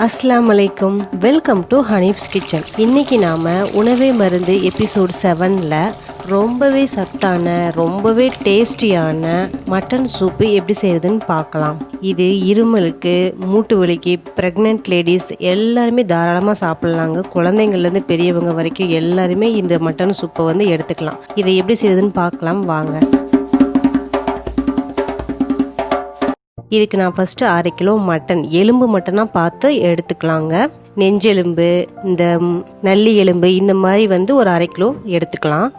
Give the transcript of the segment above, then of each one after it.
அஸ்ஸலாமு அலைக்கும். Welcome to Hanif's kitchen. இன்னைக்கு நாம உணவே மருந்து எபிசோட் 7ல ரொம்பவே சத்தான ரொம்பவே டேஸ்டியான மட்டன் சூப்பு எப்படி செய்யறதுன்னு பார்க்கலாம். இது இருமலுக்கு, மூட்டு வலிக்கு, பிரெக்னென்ட் லேடிஸ் எல்லாருமே தாராளமாக சாப்பிட்லாங்க. குழந்தைங்கள்லேருந்து பெரியவங்க வரைக்கும் எல்லாருமே இந்த மட்டன் சூப்பை எடுத்துக்கலாம். இதை எப்படி செய்யறதுன்னு பார்க்கலாம் வாங்க. இதுக்கு நான் ஃபஸ்ட்டு 1/2 கிலோ மட்டன், எலும்பு மட்டனாக பார்த்து எடுத்துக்கலாங்க. நெஞ்செலும்பு, இந்த நல்லி எலும்பு, இந்த மாதிரி ஒரு 1/2 கிலோ எடுத்துக்கலாம்.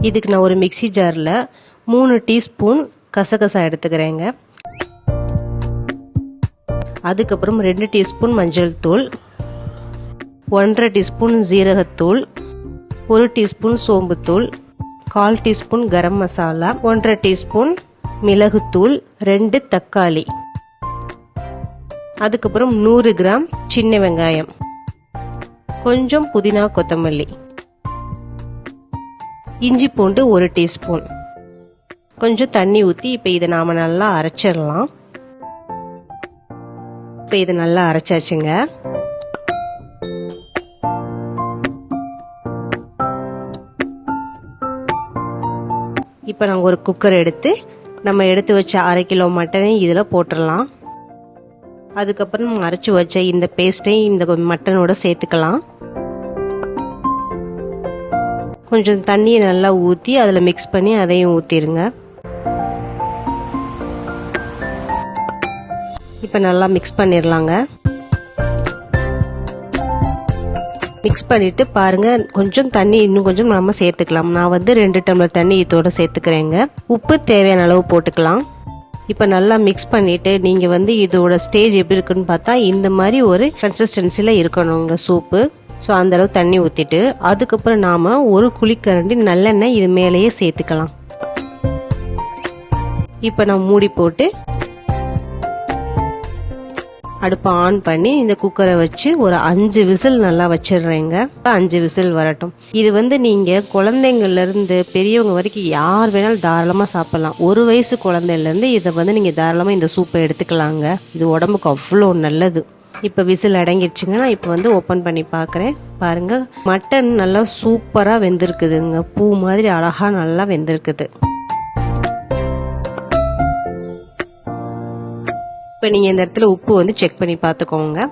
இதுக்கு நான் ஒரு மிக்சி ஜாரில் 3 டீஸ்பூன் கசகசா எடுத்துக்கிறேங்க. அதுக்கப்புறம் 2 டீஸ்பூன் மஞ்சள் தூள், 1/2 டீஸ்பூன் ஜீரகத்தூள், 1 teaspoon சோம்புத்தூள், 1/4 teaspoon garam masala, 1/2 teaspoon மிளகுத்தூள், 2 தக்காளி, அதுக்கப்புறம் 100 கிராம் சின்ன வெங்காயம், கொஞ்சம் புதினா கொத்தமல்லி, இஞ்சி பூண்டு 1 டீஸ்பூன், கொஞ்சம் தண்ணி ஊற்றி இப்போ இதை நாம நல்லா அரைச்சிடலாம். இப்போ இதை நல்லா அரைச்சாச்சுங்க. இப்போ நாங்கள் ஒரு குக்கர் எடுத்து நம்ம எடுத்து வச்ச 1/2 கிலோ மட்டனை இதில் போட்டுடலாம். அதுக்கப்புறம் நம்ம அரைச்சி வச்ச இந்த பேஸ்ட்டையும் இந்த மட்டனோட சேர்த்துக்கலாம். கொஞ்சம் தண்ணியை நல்லா ஊற்றி அதில் மிக்ஸ் பண்ணி அதையும் ஊற்றிடுங்க. இப்போ நல்லா மிக்ஸ் பண்ணிடலாங்க. மிக்ஸ் பண்ணிட்டு பாருங்க, கொஞ்சம் தண்ணி இன்னும் கொஞ்சம் நம்ம சேர்த்துக்கலாம். நான் 2 டம்ளர் தண்ணி இதோட சேர்த்துக்கிறேங்க. உப்பு தேவையான அளவு போட்டுக்கலாம். இப்போ நல்லா மிக்ஸ் பண்ணிட்டு நீங்க இதோட ஸ்டேஜ் எப்படி இருக்குன்னு பார்த்தா இந்த மாதிரி ஒரு கன்சிஸ்டன்சில இருக்கணுங்க சூப்பு. ஸோ அந்த அளவு தண்ணி ஊற்றிட்டு அதுக்கப்புறம் நாம ஒரு குழிக்கரண்டி நல்லெண்ணெய் இது மேலேயே சேர்த்துக்கலாம். இப்போ நான் மூடி போட்டு அடுப்பை ஆன் பண்ணி இந்த குக்கரை வச்சு ஒரு 5 விசில் நல்லா வச்சிடுறேங்க. 5 விசில் வரட்டும். இது நீங்க குழந்தைங்கள்ல இருந்து பெரியவங்க வரைக்கும் யார் வேணாலும் தாராளமா சாப்பிடலாம். 1 வயசு குழந்தைல இருந்து இதை நீங்க தாராளமா இந்த சூப்பை எடுத்துக்கலாங்க. இது உடம்புக்கு அவ்வளோ நல்லது. இப்போ விசில் அடங்கிடுச்சுங்க. நான் இப்போ ஓப்பன் பண்ணி பார்க்குறேன். பாருங்க, மட்டன் நல்லா சூப்பரா வெந்திருக்குதுங்க. பூ மாதிரி அழகா நல்லா வெந்திருக்குது. இப்போ நீங்கள் இந்த இடத்துல உப்பு செக் பண்ணி பார்த்துக்கோங்க.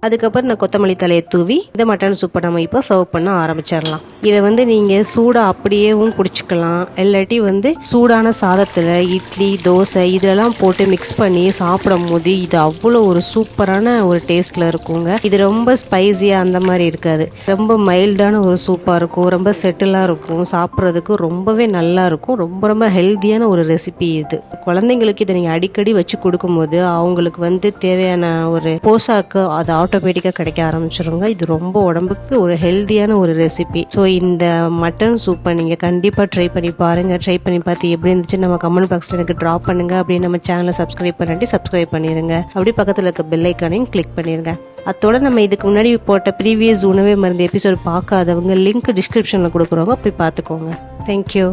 அதுக்கப்புறம் நான் கொத்தமல்லி தலையை தூவி இந்த மட்டன் சூப்பை நம்ம இப்போ சர்வ் பண்ண ஆரம்பிச்சிடலாம். இதை நீங்கள் சூடாக அப்படியேவும் குடிச்சுக்கலாம். இல்லாட்டி சூடான சாதத்தில் இட்லி, தோசை இதெல்லாம் போட்டு மிக்ஸ் பண்ணி சாப்பிடும் போது இது அவ்வளோ ஒரு சூப்பரான ஒரு டேஸ்ட்டில் இருக்குங்க. இது ரொம்ப ஸ்பைஸியாக அந்த மாதிரி இருக்காது. ரொம்ப மைல்டான ஒரு சூப்பாக இருக்கும். ரொம்ப செட்டிலாக இருக்கும். சாப்பிட்றதுக்கு ரொம்பவே நல்லா இருக்கும். ரொம்ப ரொம்ப ஹெல்த்தியான ஒரு ரெசிபி இது. குழந்தைங்களுக்கு இதை நீங்கள் அடிக்கடி வச்சு கொடுக்கும்போது அவங்களுக்கு தேவையான ஒரு போஷாக்கு அது ஆட்டோமேட்டிக்காக கிடைக்க ஆரம்பிச்சிருங்க. இது ரொம்ப உடம்புக்கு ஒரு ஹெல்த்தியான ஒரு ரெசிபி. ஸோ இந்த மட்டன் சூப்பை நீங்கள் கண்டிப்பாக ட்ரை பண்ணி பாருங்கள். ட்ரை பண்ணி பார்த்து எப்படி இருந்துச்சு நம்ம கமெண்ட் பாக்ஸில் எனக்கு ட்ராப் பண்ணுங்க. அப்படியே நம்ம சேனலை சப்ஸ்கிரைப் பண்ணிடுங்க. அப்படியே பக்கத்தில் இருக்க பெல் ஐக்கானையும் கிளிக் பண்ணிடுங்க. அதோட நம்ம இதுக்கு முன்னாடி போட்ட ப்ரீவியஸ் உணவே மருந்து எபிசோட் பார்க்காதவங்க லிங்க் டிஸ்கிரிப்ஷனில் கொடுக்குறவங்க போய் பார்த்துக்கோங்க. தேங்க்யூ.